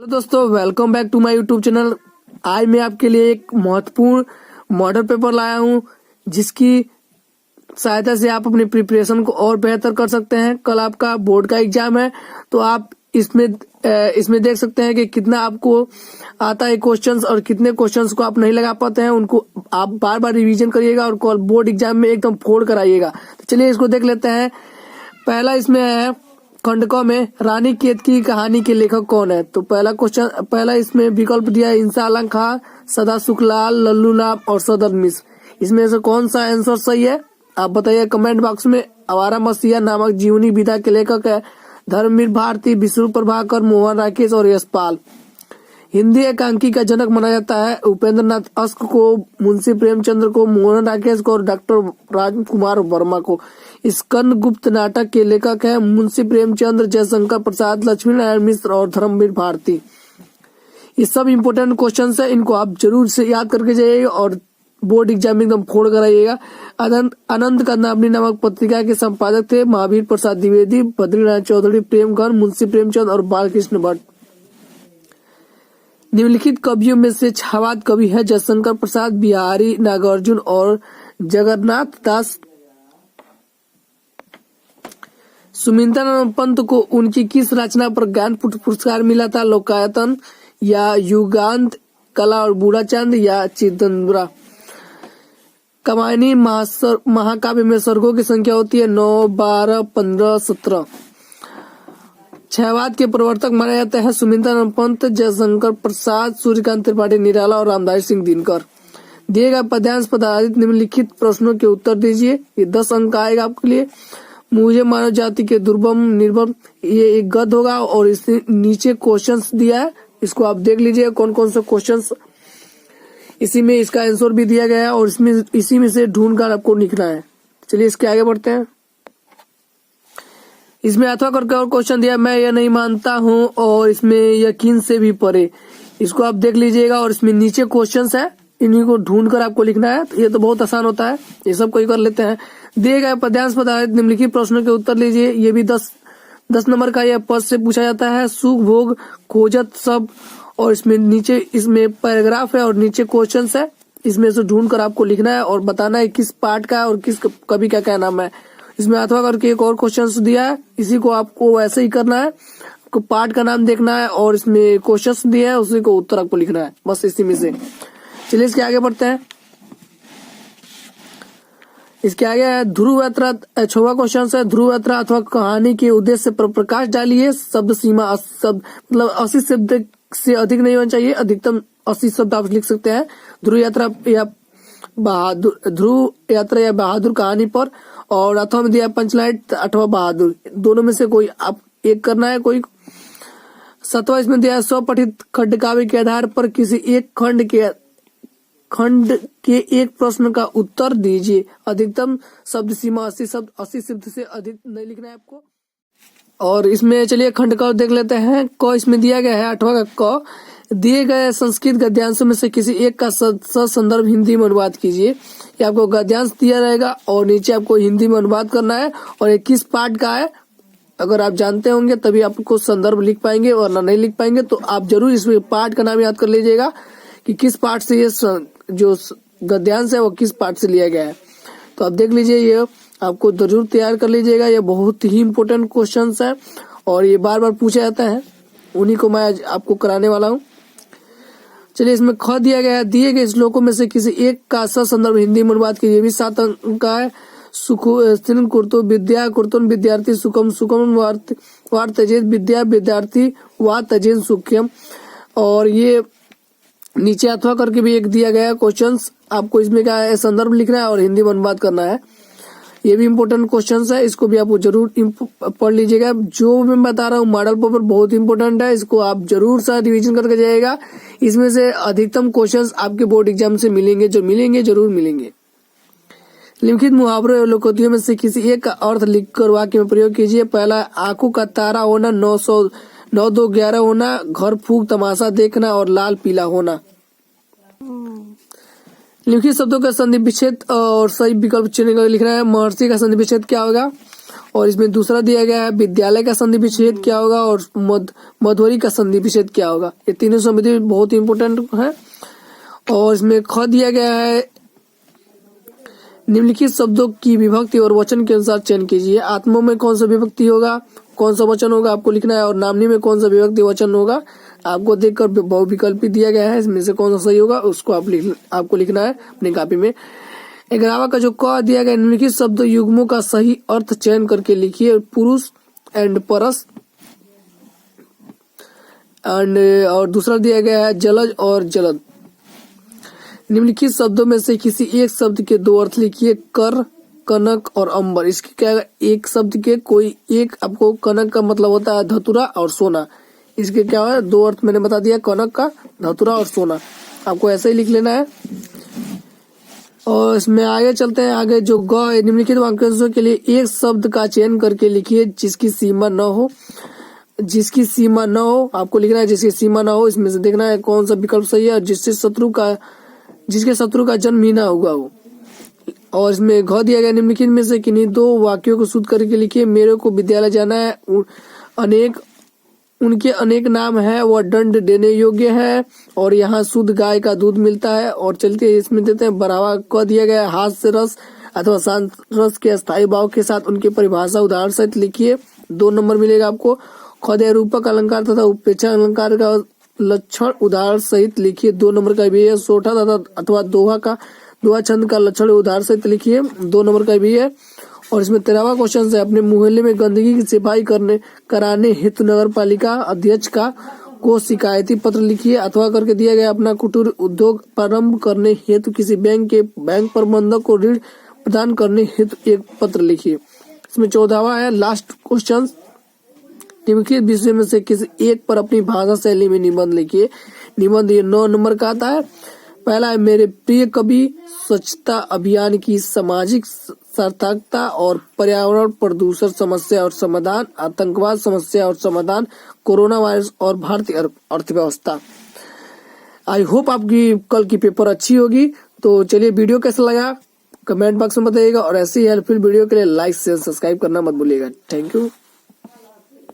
Hello दोस्तों, welcome back to my YouTube channel. आज मैं आपके लिए एक महत्वपूर्ण मॉडल पेपर लाया हूं जिसकी सहायता से आप अपनी प्रिपरेशन को और बेहतर कर सकते हैं। कल आपका बोर्ड का एग्जाम है तो आप इसमें देख सकते हैं कि कितना आपको आता है क्वेश्चंस और कितने क्वेश्चंस को आप नहीं लगा पाते हैं। उनको आप बार बार रिवीजन करिएगा और कल बोर्ड एग्जाम में एकदम फोड़ कर आइएगा। तो चलिए इसको देख लेते हैं। पहला इसमें है खंडकों में रानी केत की कहानी के लेखक कौन है। तो पहला इसमें विकल्प दिया है इंसा आलम खां, सदा सुखलाल, लल्लू नाम और सदर मिश्र। इसमें से कौन सा आंसर सही है आप बताइए कमेंट बॉक्स में। आवारा मसीहा नामक जीवनी विधा के लेखक है धर्मवीर भारती, विष्णु प्रभाकर, मोहन राकेश और यशपाल। हिंदी एकांकी का जनक माना जाता है उपेंद्र नाथ अश्क को, मुंशी प्रेमचंद्र को, मोहन राकेश को और डॉक्टर राजकुमार वर्मा को। स्कंद गुप्त नाटक के लेखक है मुंशी प्रेमचंद्र, जयशंकर प्रसाद, लक्ष्मी नारायण मिश्र और धर्मवीर भारती। ये सब इम्पोर्टेंट क्वेश्चन है, इनको आप जरूर से याद करके जाइएगा और बोर्ड एग्जाम एकदम फोड़ कर आइएगा। आनंद कदनावनी नामक पत्रिका के संपादक थे महावीर प्रसाद द्विवेदी, बद्रीनाथ चौधरी, प्रेमगन, मुंशी प्रेमचंद और बालकृष्ण भट्ट। निम्नलिखित कवियों में से छावाद कवि है जयशंकर प्रसाद, बिहारी, नागार्जुन और जगन्नाथ दास। सुमित्रानंद पंत को उनकी किस रचना पर ज्ञानपीठ पुरस्कार मिला था। लोकायतन या युगांत, कला और बूढ़ा चांद या चिदंबरा। कामायनी महाकाव्य में सर्गों की संख्या होती है 9, 12, 15, 17। छायावाद के प्रवर्तक माना जाता है सुमित्रानंद पंत, जयशंकर प्रसाद, सूर्यकांत त्रिपाठी निराला और रामदास सिंह दिनकर। दिए गए पद्यांश पर आधारित निम्नलिखित प्रश्नों के उत्तर दीजिए। ये 10 अंक आएगा आपके लिए। मुझे मानव जाति के दुर्गम निर्बम, ये एक गद्य होगा और इसके नीचे क्वेश्चंस दिया है, इसको आप देख लीजिए कौन कौन से क्वेश्चंस। इसी में इसका आंसर भी दिया गया है और इसी में से ढूंढ कर आपको लिखना है। चलिए इसके आगे बढ़ते हैं। इसमें अथवा करके और क्वेश्चन दिया, मैं यह नहीं मानता हूँ और इसमें यकीन से भी परे। इसको आप देख लीजिएगा और इसमें नीचे क्वेश्चंस है, इन्हीं को ढूंढ कर आपको लिखना है। तो ये तो बहुत आसान होता है, ये सब कोई कर लेते हैं। दिए गए पद्यांश पर आधारित निम्नलिखित प्रश्नों के उत्तर लीजिए। ये भी 10 नंबर का यह पद से पूछा जाता है। सुख भोग खोजत सब, और इसमें पैराग्राफ है और नीचे क्वेश्चंस है। इसमें से ढूंढ कर आपको लिखना है और बताना है किस पार्ट का और किस कवि का क्या नाम है। इसमें अथवा करके एक और क्वेश्चन दिया है, इसी को आपको वैसे ही करना है। आपको पार्ट का नाम देखना है और इसमें क्वेश्चन दिया है, उसी को उत्तर आपको लिखना है, बस इसी में से। चलिए इसके आगे बढ़ते हैं। इसके आगे है ध्रुव यात्रा। 6वां क्वेश्चन है ध्रुव यात्रा अथवा कहानी के उद्देश्य पर प्रकाश डालिए। शब्द सीमा मतलब 80 शब्द से अधिक नहीं होना चाहिए, अधिकतम 80 शब्द आप लिख सकते हैं। ध्रुव यात्रा या बहादुर कहानी पर, और अथवा में दिया पंचलाइट अथवा बहादुर, दोनों में से कोई आप एक करना है कोई। 7वां इसमें दिया स्वपठित खंड काव्य के आधार पर किसी एक खंड के एक प्रश्न का उत्तर दीजिए। अधिकतम शब्द सीमा 80 शब्द, 80 शब्द से अधिक नहीं लिखना है आपको। और इसमें चलिए खंड का देख लेते हैं। क इसमें दिया गया है 8वां का क। दिए गए संस्कृत गद्यांशों में से किसी एक का संदर्भ हिंदी में अनुवाद कीजिए। ये आपको गद्यांश दिया रहेगा और नीचे आपको हिंदी में अनुवाद करना है और ये किस पार्ट का है अगर आप जानते होंगे तभी आपको संदर्भ लिख पाएंगे, वरना नहीं लिख पाएंगे। तो आप जरूर इसमें पार्ट का नाम याद कर लीजिएगा कि किस पार्ट से ये जो गद्यांश है वो किस पार्ट से लिया गया है। तो आप देख लीजिए, ये आपको जरूर तैयार कर लीजिएगा। ये बहुत ही इम्पोर्टेंट क्वेश्चन है और ये बार बार पूछा जाता है, उन्हीं को मैं आज आपको कराने वाला हूँ। चलिए इसमें ख दिया गया है, दिए गए श्लोकों में से किसी एक का संदर्भ हिंदी में अनुवाद कीजिए। भी 7 अंक का है। सुखम कुर्तो विद्या कुर्तुन विद्यार्थी सुखम सुखम वार तजेत विद्या विद्यार्थी वा तजेन सुख्यम। और ये नीचे अथवा करके भी एक दिया गया क्वेश्चंस, आपको इसमें क्या है संदर्भ लिखना है और हिंदी में अनुवाद करना है। ये भी इम्पोर्टेंट क्वेश्चंस है, इसको भी आप जरूर पढ़ लीजिएगा। जो मैं बता रहा हूँ मॉडल पेपर बहुत इंपॉर्टेंट है, इसको आप जरूर सा रिवीजन करके जाइएगा। इसमें से अधिकतम क्वेश्चंस आपके बोर्ड एग्जाम से मिलेंगे, जरूर मिलेंगे। निम्नलिखित मुहावरों और लोकोक्तियों में से किसी एक का अर्थ लिखकर वाक्य में प्रयोग कीजिए। पहला, आंखों का तारा होना, 9-2-11 होना, घर फूक तमाशा देखना और लाल पीला होना। निम्नलिखित शब्दों का संधि विच्छेद और सही विकल्प चुनकर लिखना है। महर्षि का संधि विच्छेद क्या होगा और इसमें दूसरा दिया गया है विद्यालय का संधि विच्छेद क्या होगा और मध्वरी का संधि विच्छेद क्या होगा। ये तीनों संधि बहुत ही इंपोर्टेंट है। और इसमें ख दिया गया है निम्नलिखित शब्दों की विभक्ति और वचन के अनुसार चयन कीजिए। आत्मों में कौन सा विभक्ति होगा, कौन सा वचन होगा आपको लिखना है, और नामनी में कौन सा विभक्ति वचन होगा आपको देखकर बहुविकल्प दिया गया है, इसमें से कौन सा सही होगा उसको आपको लिखना है अपनी कॉपी में। 11वां का जो क दिया गया निम्नलिखित शब्द युग्मों का सही अर्थ चयन करके लिखिए। पुरुष एंड परस एंड, और दूसरा दिया गया है जलज और जलद। निम्नलिखित शब्दों में से किसी एक शब्द के दो अर्थ लिखिए। कर, कनक और अंबर। इसके क्या है, एक शब्द के कोई एक, आपको कनक का मतलब होता है धतुरा और सोना, इसके क्या है दो अर्थ मैंने बता दिया, कनक का धतुरा और सोना, आपको ऐसे ही लिख लेना है। और इसमें आगे चलते हैं। आगे जो ग है निम्नलिखित वाक्यांशों के लिए एक शब्द का चयन करके लिखिए जिसकी सीमा न हो। जिसकी सीमा न हो आपको लिखना है, जिसकी सीमा न हो। इसमें से देखना है कौन सा विकल्प सही है और जिसके शत्रु का जन्म ही ना हुआ हो। और इसमें घ दिया गया निम्नलिखित में से किन्हीं दो वाक्यों को शुद्ध करके लिखिए। मेरे को विद्यालय जाना है, उनके अनेक नाम है, वह दंड देने योग्य है और यहाँ शुद्ध गाय का दूध मिलता है। और चलते इसमें देते हैं बढ़ावा क दिया गया हास्य रस अथवा शांत रस के अस्थायी भाव के साथ उनकी परिभाषा उदाहरण सहित लिखिए, 2 नंबर मिलेगा आपको। ख दिया रूपक अलंकार तथा उपेक्षा अलंकार का लक्षण उदाहरण सहित लिखिए, 2 नंबर का भी है। सोठा तथा अथवा दोहा छंद का लक्षण उदाहरण सहित लिखिए, 2 नंबर का भी है। और इसमें 13वां क्वेश्चन है अपने मोहल्ले में गंदगी की सफाई कराने हेतु नगर पालिका अध्यक्ष को शिकायती पत्र लिखिए अथवा करके दिया गया अपना कुटीर उद्योग प्रारंभ करने हेतु किसी बैंक प्रबंधक को ऋण प्रदान करने हेतु एक पत्र लिखिए। इसमें 14वां है लास्ट क्वेश्चन, निम्नलिखित विषय में से किसी एक पर अपनी भाषा शैली में निबंध लिखिए। निबंध ये 9 नंबर का आता है। पहला है मेरे प्रिय कवि, स्वच्छता अभियान की सामाजिक सार्थकता और पर्यावरण प्रदूषण समस्या और समाधान, आतंकवाद समस्या और समाधान, कोरोना वायरस और भारतीय अर्थव्यवस्था। आई होप आपकी कल की पेपर अच्छी होगी। तो चलिए वीडियो कैसा लगा कमेंट बॉक्स में बताइएगा और ऐसी हेल्पफुल वीडियो के लिए लाइक शेयर सब्सक्राइब करना मत भूलिएगा। Thank you.